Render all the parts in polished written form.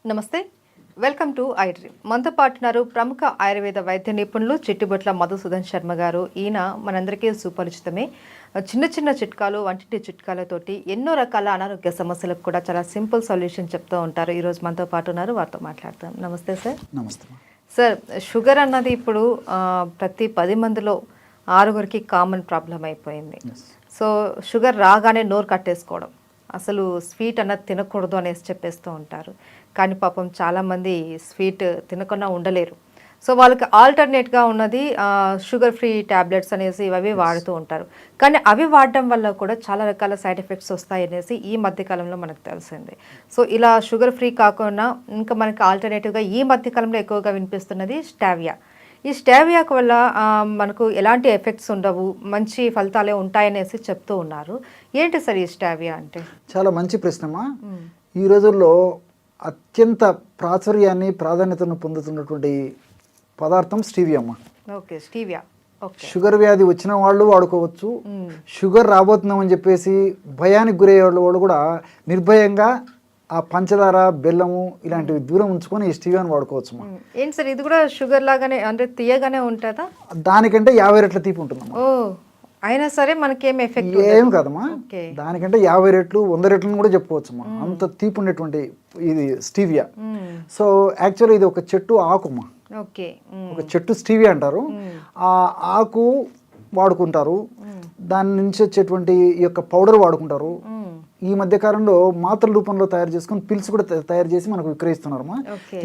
నమస్తే, welcome to I dream. మనతో పాటున్నారు ప్రముఖ ఆయుర్వేద వైద్య నిపుణులు చిట్టిబొట్ల మధుసూదన్ శర్మ గారు. ఈయన మనందరికీ సుపరిచితమే. చిన్న చిన్న చిట్కాలు, వంటింటి చిట్కాలతోటి ఎన్నో రకాల అనారోగ్య సమస్యలకు కూడా చాలా సింపుల్ సొల్యూషన్ చెప్తూ ఉంటారు. ఈరోజు మనతో పాటు ఉన్నారు, వారితో మాట్లాడతాం. నమస్తే సార్. నమస్తే సార్, షుగర్ అన్నది ఇప్పుడు ప్రతి 10 మందిలో 6గురికి కామన్ ప్రాబ్లం అయిపోయింది. సో షుగర్ రాగానే నోరు కట్టేసుకోవడం, అసలు స్వీట్ అన్నది తినకూడదు అనేసి చెప్పేస్తూ ఉంటారు. కానీ పాపం చాలామంది స్వీట్ తినకుండా ఉండలేరు. సో వాళ్ళకి ఆల్టర్నేట్గా ఉన్నది షుగర్ ఫ్రీ ట్యాబ్లెట్స్ అనేసి ఇవి వాడుతూ ఉంటారు. కానీ అవి వాడడం వల్ల కూడా చాలా రకాల సైడ్ ఎఫెక్ట్స్ వస్తాయి అనేసి ఈ మధ్యకాలంలో మనకు తెలిసింది. సో ఇలా షుగర్ ఫ్రీ కాకుండా ఇంకా మనకి ఆల్టర్నేటివ్గా ఈ మధ్యకాలంలో ఎక్కువగా వినిపిస్తున్నది స్టావియా. ఈ స్టావియాకు వల్ల మనకు ఎలాంటి ఎఫెక్ట్స్ ఉండవు, మంచి ఫలితాలే ఉంటాయనేసి చెప్తూ ఉన్నారు. ఏంటి సార్ ఈ స్టావియా అంటే? చాలా మంచి ప్రశ్నమా. ఈ రోజుల్లో అత్యంత ప్రాచుర్యాన్ని, ప్రాధాన్యతను పొందుతున్నటువంటి పదార్థం స్టీవియా అమ్మా. Okay, stevia. షుగర్ వ్యాధి వచ్చిన వాళ్ళు వాడుకోవచ్చు. షుగర్ రాబోతున్నామని చెప్పేసి భయానికి గురయ్యే వాళ్ళు కూడా నిర్భయంగా ఆ పంచదార, బెల్లము ఇలాంటివి దూరం ఉంచుకొని ఈ స్టీవియాని వాడుకోవచ్చు. ఏంటి సార్, ఇది కూడా షుగర్ లాగానే అంటే తీయగానే ఉంటుందా? దానికంటే 50 రెట్ల తీపి ఉంటుందమ్మా. అయినా సరే మనకేం ఎఫెక్ట్ ఏం కాదమ్మా. దానికంటే 50 రెట్లు, 100 రెట్లను కూడా చెప్పుకోవచ్చమ్మా. అంత తీపి ఉండేటువంటి ఇది స్టీవియా. సో యాక్చువల్లీ ఇది ఒక చెట్టు ఆకుమ్మా. ఒక చెట్టు స్టీవియా అంటారు. ఆ ఆకు వాడుకుంటారు, దాని నుంచి వచ్చేటువంటి ఈ యొక్క పౌడర్ వాడుకుంటారు. ఈ మధ్య కాలంలో మాత్రల రూపంలో తయారు చేసుకుని పిల్స్ కూడా తయారు చేసి మనకు విక్రయిస్తున్నారమ్మా.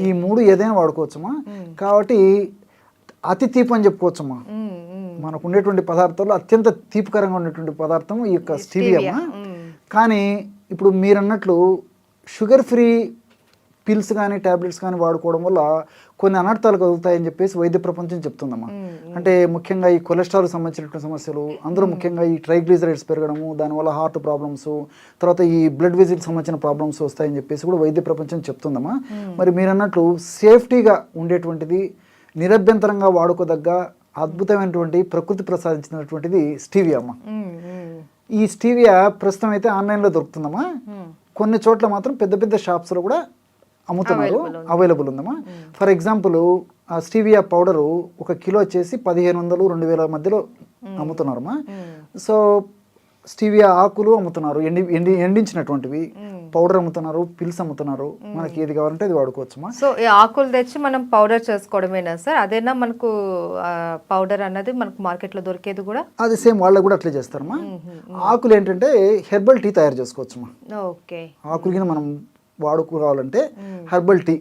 ఈ 3 ఏదైనా వాడుకోవచ్చమ్మా. కాబట్టి అతి తీపి అని చెప్పుకోవచ్చమ్మా. మనకు ఉండేటువంటి పదార్థాలు అత్యంత తీపికరంగా ఉండేటువంటి పదార్థం ఈ యొక్క స్టీవియా. కానీ ఇప్పుడు మీరు అన్నట్లు షుగర్ ఫ్రీ పిల్స్ కానీ ట్యాబ్లెట్స్ కానీ వాడుకోవడం వల్ల కొన్ని అనర్థాలు కలుగుతాయని చెప్పేసి వైద్య ప్రపంచం చెప్తుందమ్మా. అంటే ముఖ్యంగా ఈ కొలెస్ట్రాల్ సంబంధించినటువంటి సమస్యలు, అందులో ముఖ్యంగా ఈ ట్రైగ్లిజరైడ్స్ పెరగడము, దానివల్ల హార్ట్ ప్రాబ్లమ్స్, తర్వాత ఈ బ్లడ్ వెజిల్ సంబంధించిన ప్రాబ్లమ్స్ వస్తాయని చెప్పేసి కూడా వైద్య ప్రపంచం చెప్తుందమ్మా. మరి మీరు అన్నట్లు సేఫ్టీగా ఉండేటువంటిది, నిరభ్యంతరంగా వాడుకోదగ్గ అద్భుతమైనటువంటి ప్రకృతి ప్రసాదించినటువంటిది స్టీవియా అమ్మా. ఈ స్టీవియా ప్రస్తుతం అయితే ఆన్లైన్లో దొరుకుతుందమ్మా. కొన్ని చోట్ల మాత్రం పెద్ద పెద్ద షాప్స్లో కూడా అమ్ముతున్నారు, అవైలబుల్ ఉందమ్మా. ఫర్ ఎగ్జాంపుల్ ఆ స్టీవియా పౌడరు 1 కిలో వచ్చేసి 1500-2000 మధ్యలో అమ్ముతున్నారమ్మా. సో స్టీవియా ఆకులు అమ్ముతున్నారు, ఎండించినటువంటివి పౌడర్ అమ్ముతున్నారు, పిల్స్ అమ్ముతున్నారు. మనకి ఏది కావాలంటే అది వాడుకోవచ్చమ్మా. సో ఈ ఆకులు తెచ్చి మనం పౌడర్ చేసుకోవడమేనా సార్? అదేనా మనకు పౌడర్ అన్నది మనకు మార్కెట్లో దొరికేది కూడా? అది సేమ్ వాళ్ళకు కూడా అట్లే చేస్తారమ్మా. ఆకులు ఏంటంటే హెర్బల్ టీ తయారు చేసుకోవచ్చమ్మా. ఓకే, ఆకులకి మనం వాడుకోవాలంటే హెర్బల్ టీ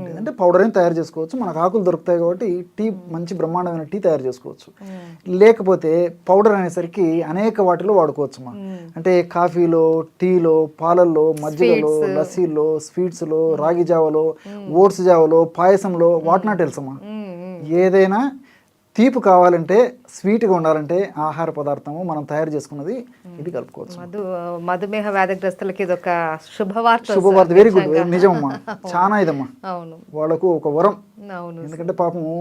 లేదంటే పౌడర్ అయినా తయారు చేసుకోవచ్చు. మనకు ఆకులు దొరుకుతాయి కాబట్టి టీ, మంచి బ్రహ్మాండమైన టీ తయారు చేసుకోవచ్చు. లేకపోతే పౌడర్ అనేసరికి అనేక వాటిలో వాడుకోవచ్చు. అంటే కాఫీలో, టీలో, పాలల్లో, మజ్జిగలో, లస్సీలో, స్వీట్స్లో, రాగి జావలో, ఓట్స్ జావలో, పాయసంలో, వాటినా తెలుసమ్మా. ఏదైనా తీపి కావాలంటే, స్వీట్గా ఉండాలంటే ఆహార పదార్థము మనం తయారు చేసుకున్నది ఇది కలుపుకోవచ్చు. మధుమేహ వ్యాధిగ్రస్తులకి ఇది ఒక శుభవార్త. వెరీ గుడ్, నిజమమ్మా. చాలా ఇదమ్మా వాళ్ళకు ఒక వరం. ఎందుకంటే పాపము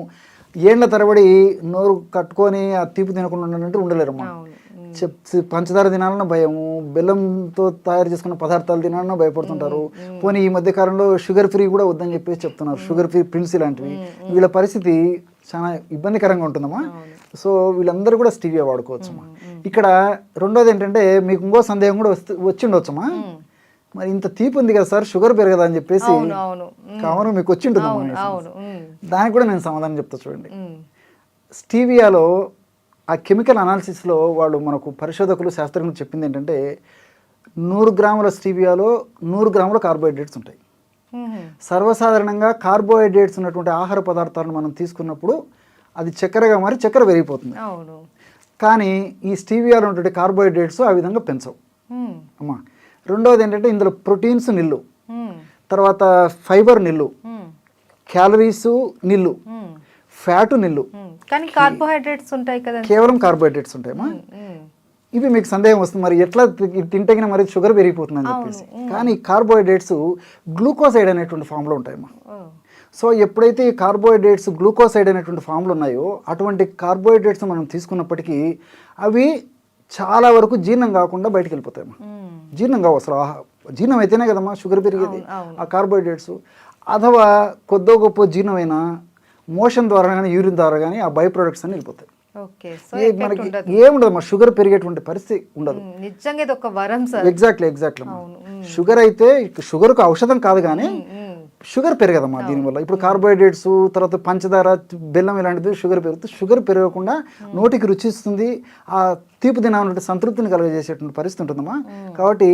ఏళ్ల తరబడి నోరు కట్టుకొని ఆ తీపి తినకుండా ఉండాలంటే ఉండలేరమ్మా. పంచదార తినాలన్న భయము, బెల్లంతో తయారు చేసుకున్న పదార్థాలు తినాలన్నా భయపడుతుంటారు. పోనీ ఈ మధ్య కాలంలో షుగర్ ఫ్రీ కూడా వద్దని చెప్పేసి చెప్తున్నారు, షుగర్ ఫ్రీ పిల్స్ ఇలాంటివి. వీళ్ళ పరిస్థితి చాలా ఇబ్బందికరంగా ఉంటుందమ్మా. సో వీళ్ళందరూ కూడా స్టీవియా వాడుకోవచ్చమ్మా. ఇక్కడ రెండోది ఏంటంటే, మీకు ఇంకో సందేహం కూడా వచ్చి ఉండవచ్చమ్మా. మరి ఇంత తీపి ఉంది కదా సార్, షుగర్ పెరగదా అని చెప్పేసి కామన్ మీకు వచ్చి ఉంటుందమ్మా. దానికి కూడా నేను సమాధానం చెప్తా చూడండి. స్టీవియాలో ఆ కెమికల్ అనాలిసిస్లో వాళ్ళు మనకు పరిశోధకులు, శాస్త్రజ్ఞులు చెప్పింది ఏంటంటే 100 గ్రాముల స్టీవియాలో 100 గ్రాముల కార్బోహైడ్రేట్స్ ఉంటాయి. సర్వసాధారణంగా కార్బోహైడ్రేట్స్ ఉన్నటువంటి ఆహార పదార్థాలను మనం తీసుకున్నప్పుడు అది చక్కెరగా మారి చక్కెర పెరిగిపోతుంది. కానీ ఈ స్టీవియాలో ఉన్నటువంటి కార్బోహైడ్రేట్స్ ఆ విధంగా పెంచవు అమ్మా. రెండవది ఏంటంటే ఇందులో ప్రోటీన్స్ నిల్లు, తర్వాత ఫైబర్ నిల్లు, క్యాలరీస్ నిల్లు, ఫ్యాటు నిల్లు, కానీ కార్బోహైడ్రేట్స్ ఉంటాయి కదా, కేవలం కార్బోహైడ్రేట్స్ ఉంటాయమ్మా. ఇవి మీకు సందేహం వస్తుంది, మరి ఎట్లా తింటే మరి షుగర్ పెరిగిపోతుందని చెప్పేసి. కానీ కార్బోహైడ్రేట్స్ గ్లూకోసైడ్ అనేటువంటి ఫామ్లో ఉంటాయమ్మా. సో ఎప్పుడైతే ఈ కార్బోహైడ్రేట్స్ గ్లూకోసైడ్ అనేటువంటి ఫామ్లు ఉన్నాయో, అటువంటి కార్బోహైడ్రేట్స్ మనం తీసుకున్నప్పటికీ అవి చాలా వరకు జీర్ణం కాకుండా బయటకు వెళ్ళిపోతాయమ్మా. జీర్ణం కావు అసలు, జీర్ణం అయితేనే కదమ్మా షుగర్ పెరిగేది, ఆ కార్బోహైడ్రేట్స్. అథవా కొద్దో గొప్ప జీర్ణమైన మోషన్ ద్వారా కానీ యూరిన్ ద్వారా కానీ ఆ బై ప్రొడక్ట్స్ అని వెళ్ళిపోతాయి. మనకి ఏముండదు, షుగర్ పెరిగేటువంటి పరిస్థితి ఉండదు. నిజంగా ఇది ఒక వరం సార్. ఎగ్జాక్ట్లీ. షుగర్ అయితే షుగర్కు ఔషధం కాదు కానీ షుగర్ పెరగదమ్మా దీనివల్ల. ఇప్పుడు కార్బోహైడ్రేట్స్, తర్వాత పంచదార, బెల్లం ఇలాంటిది షుగర్ పెరుగుతుంది. షుగర్ పెరగకుండా నోటికి రుచిస్తుంది, ఆ తీపి తినాలంటే సంతృప్తిని కలుగజేసేటువంటి పరిస్థితి ఉంటుందమ్మా. కాబట్టి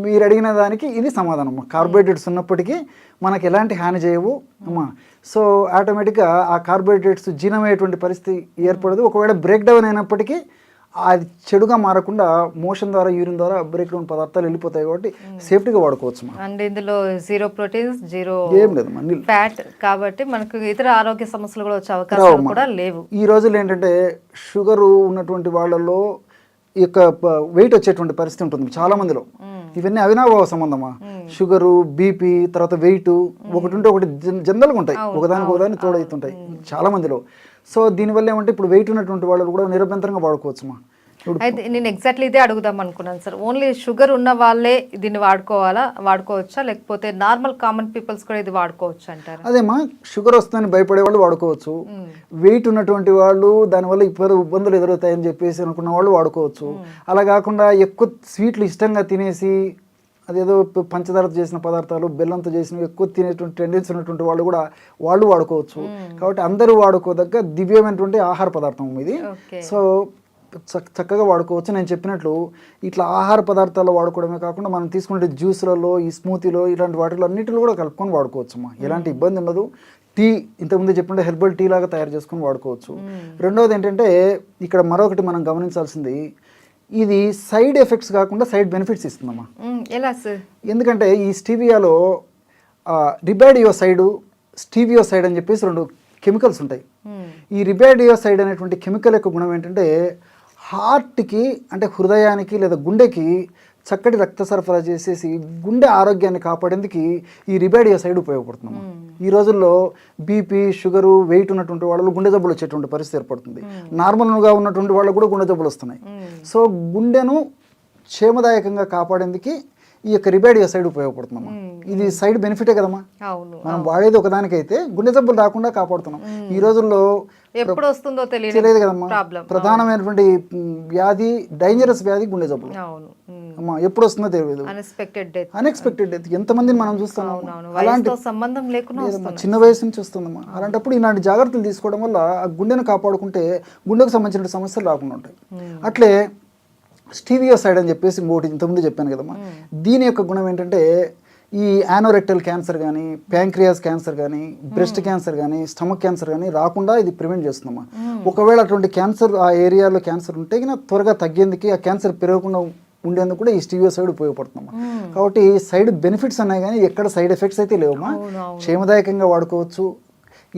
మీరు అడిగిన దానికి ఇది సమాధానం అమ్మా. కార్బోహైడ్రేట్స్ ఉన్నప్పటికీ మనకి ఎలాంటి హాని చేయవు అమ్మా. సో ఆటోమేటిక్గా ఆ కార్బోహైడ్రేట్స్ జీర్ణమయ్యేటువంటి పరిస్థితి ఏర్పడదు. ఒకవేళ బ్రేక్ డౌన్ అయినప్పటికీ అది చెడుగా మారకుండా మోషన్ ద్వారా, యూరిన్ ద్వారా బ్రేక్ డౌన్ పదార్థాలు వెళ్ళిపోతాయి. కాబట్టి సేఫ్టీగా వాడుకోవచ్చు. అండ్ ఇందులో 0 ప్రోటీన్స్, 0 ఏం లేదు ఫ్యాట్, కాబట్టి మనకు ఇతర ఆరోగ్య సమస్యలు కూడా వచ్చే అవకాశాలు కూడా లేవు. ఈ రోజుల్లో ఏంటంటే షుగర్ ఉన్నటువంటి వాళ్ళలో ఈ యొక్క వెయిట్ వచ్చేటువంటి పరిస్థితి ఉంటుంది చాలా మందిలో. ఇవన్నీ అవినాభావ సంబంధమా, షుగరు, బీపీ, తర్వాత వెయిట్ ఒకటి ఉంటే ఒకటి జనరల్గా ఉంటాయి, ఒకదానికి తోడవుతుంటాయి చాలా మందిలో. సో దీనివల్ల ఏమంటే ఇప్పుడు వెయిట్ ఉన్నటువంటి వాళ్ళు కూడా నిరభ్యంతరంగా వాడుకోవచ్చుమా. అయితే నేను ఎగ్జాక్ట్లీ ఇదే అడుగుదాం అనుకున్నాను సార్. ఓన్లీ షుగర్ ఉన్న వాళ్ళే దీన్ని వాడుకోవచ్చా, లేకపోతే నార్మల్ కామన్ పీపుల్స్ కూడా ఇది వాడుకోవచ్చు అంటారు? అదేమా, షుగర్ వస్తుందని భయపడే వాళ్ళు వాడుకోవచ్చు, వెయిట్ ఉన్నటువంటి వాళ్ళు దానివల్ల ఇబ్బందులు ఎదురవుతాయని చెప్పేసి అనుకున్న వాళ్ళు వాడుకోవచ్చు. అలా కాకుండా ఎక్కువ స్వీట్లు ఇష్టంగా తినేసి అదేదో పంచదారతో చేసిన పదార్థాలు, బెల్లంతో చేసినవి ఎక్కువ తినేటువంటి టెండెన్సీ ఉన్నటువంటి వాళ్ళు కూడా వాడుకోవచ్చు. కాబట్టి అందరూ వాడుకోదగ్గ దివ్యమైనటువంటి ఆహార పదార్థం ఇది. సో చక్కగా వాడుకోవచ్చు. నేను చెప్పినట్లు ఇట్లా ఆహార పదార్థాలు వాడుకోవడమే కాకుండా మనం తీసుకునే జ్యూస్లలో, ఈ స్మూతీలో, ఇలాంటి వాటిలో అన్నిటిలో కూడా కలుపుకొని వాడుకోవచ్చు అమ్మా. ఎలాంటి ఇబ్బంది ఉండదు. టీ ఇంతకుముందు చెప్పినట్టు హెర్బల్ టీ లాగా తయారు చేసుకొని వాడుకోవచ్చు. రెండవది ఏంటంటే ఇక్కడ మరొకటి మనం గమనించాల్సింది, ఇది సైడ్ ఎఫెక్ట్స్ కాకుండా సైడ్ బెనిఫిట్స్ ఇస్తుందమ్మా. ఎలా సార్? ఎందుకంటే ఈ స్టీవియాలో రిబాడియోసైడ్, స్టీవియోసైడ్ అని చెప్పేసి 2 కెమికల్స్ ఉంటాయి. ఈ రిబాడియోసైడ్ అనేటువంటి కెమికల్ యొక్క గుణం ఏంటంటే హార్ట్కి, అంటే హృదయానికి లేదా గుండెకి చక్కటి రక్త సరఫరా చేసేసి గుండె ఆరోగ్యాన్ని కాపాడేందుకు ఈ రిబాడియోసైడ్ ఉపయోగపడుతుంది. ఈ రోజుల్లో బీపీ, షుగరు, వెయిట్ ఉన్నటువంటి వాళ్ళు గుండె జబ్బులు వచ్చేటువంటి పరిస్థితి ఏర్పడుతుంది. నార్మల్గా ఉన్నటువంటి వాళ్ళకు కూడా గుండె జబ్బులు వస్తున్నాయి. సో గుండెను క్షేమదాయకంగా కాపాడేందుకు ఈ యొక్క రిబాడియోసైడ్ ఉపయోగపడుతున్నాం. ఇది సైడ్ బెనిఫిటే కదమ్మా. మనం వాడేది ఒకదానికైతే గుండె జబ్బులు రాకుండా కాపాడుతున్నాం. ఈ రోజుల్లో ఎప్పుడు వస్తుందో తెలియదు కదమ్మా. ప్రధానమైనటువంటి వ్యాధి, డేంజరస్ వ్యాధి గుండె జబ్బులు అమ్మా. ఎప్పుడు వస్తుందో తెలియదు. అన్ఎక్స్పెక్టెడ్ డెత్ ఎంతమందిని మనం చూస్తున్నాం. అలాంటి సంబంధం లేకుండా చిన్న వయసు నుంచి వస్తుందమ్మా. అలాంటప్పుడు ఇలాంటి జాగ్రత్తలు తీసుకోవడం వల్ల ఆ గుండెను కాపాడుకుంటే గుండెకు సంబంధించిన సమస్యలు రాకుండా ఉంటాయి. అట్లే స్టీవియోసైడ్ అని చెప్పేసి ఇంకోటి ఇంతకుముందు చెప్పాను కదమ్మా. దీని యొక్క గుణం ఏంటంటే ఈ యానోరెక్టల్ క్యాన్సర్ కానీ, ప్యాంక్రియాస్ క్యాన్సర్ కానీ, బ్రెస్ట్ క్యాన్సర్ కానీ, స్టమక్ క్యాన్సర్ కానీ రాకుండా ఇది ప్రివెంట్ చేస్తుందమ్మా. ఒకవేళ అటువంటి క్యాన్సర్ ఆ ఏరియాలో క్యాన్సర్ ఉంటే త్వరగా తగ్గేందుకు, ఆ క్యాన్సర్ పెరగకుండా ఉండేందుకు కూడా ఈ స్టీవియోసైడ్ ఉపయోగపడుతుందమ్మా. కాబట్టి సైడ్ బెనిఫిట్స్ ఉన్నాయి కానీ ఎక్కడ సైడ్ ఎఫెక్ట్స్ అయితే లేవమ్మా. క్షేమదాయకంగా వాడుకోవచ్చు.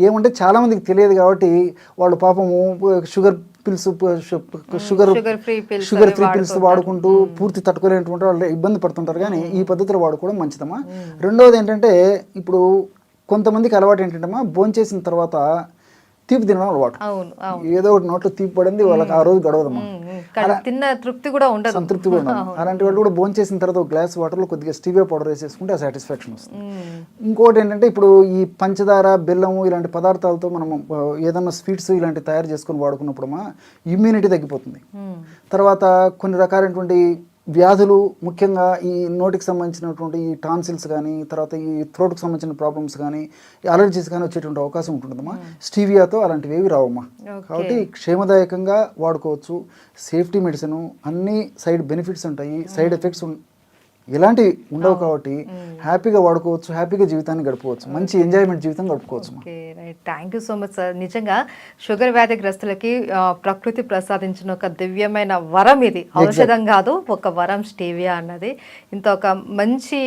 ఏమంటే చాలామందికి తెలియదు కాబట్టి వాళ్ళు పాపము sugar pills, sugar free pills వాడుకుంటూ పూర్తి తట్టుకోలేనటువంటి వాళ్ళు ఇబ్బంది పడుతుంటారు. కానీ ఈ పద్ధతిలో వాడుకోవడం మంచిదమ్మా. రెండవది ఏంటంటే ఇప్పుడు కొంతమందికి అలవాటు ఏంటంటే భోంచేసిన తర్వాత తీపి తినడం అలవాటు. ఏదో ఒకటి నోట్లో తీపి పడింది వాళ్ళకి ఆ రోజు గడవదమ్మా. తృప్తి కూడా ఉండదు, సంతృప్తి కూడా ఉండదు. అలాంటి వాళ్ళు కూడా భోంచేసిన తర్వాత ఒక గ్లాస్ వాటర్లో కొద్దిగా స్టీవియా పౌడర్ వేసేసుకుంటే ఆ సాటిస్ఫాక్షన్ వస్తుంది. ఇంకోటి ఏంటంటే ఇప్పుడు ఈ పంచదార, బెల్లము ఇలాంటి పదార్థాలతో మనం ఏదన్నా స్వీట్స్ ఇలాంటివి తయారు చేసుకొని వాడుకున్నప్పుడు ఇమ్యూనిటీ తగ్గిపోతుంది. తర్వాత కొన్ని రకాలైనటువంటి వ్యాధులు, ముఖ్యంగా ఈ నోటికి సంబంధించినటువంటి ఈ టాన్సిల్స్ కానీ, తర్వాత ఈ థ్రోట్కి సంబంధించిన ప్రాబ్లమ్స్ కానీ, అలర్జీస్ కానీ వచ్చేటువంటి అవకాశం ఉంటుందమ్మా. స్టీవియాతో అలాంటివి ఏవి రావమ్మా. కాబట్టి క్షేమదాయకంగా వాడుకోవచ్చు. సేఫ్టీ మెడిసిన్, అన్ని సైడ్ బెనిఫిట్స్ ఉంటాయి, సైడ్ ఎఫెక్ట్స్ ఎలాంటివి ఉండవు. కాబట్టి హ్యాపీగా వాడుకోవచ్చు, హ్యాపీగా జీవితాన్ని గడపవచ్చు, మంచి ఎంజాయ్మెంట్ జీవితం గడుపుకోవచ్చు. Thank you so much sir. నిజంగా షుగర్ వ్యాధిగ్రస్తులకి ప్రకృతి ప్రసాదించిన ఒక దివ్యమైన వరం ఇది, ఔషధం కాదు, ఒక వరం స్టీవియా అన్నది. ఇంత ఒక మంచి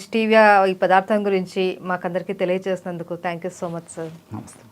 స్టీవియా ఈ పదార్థం గురించి మాకందరికీ తెలియజేసినందుకు thank you so much sir. నమస్తే.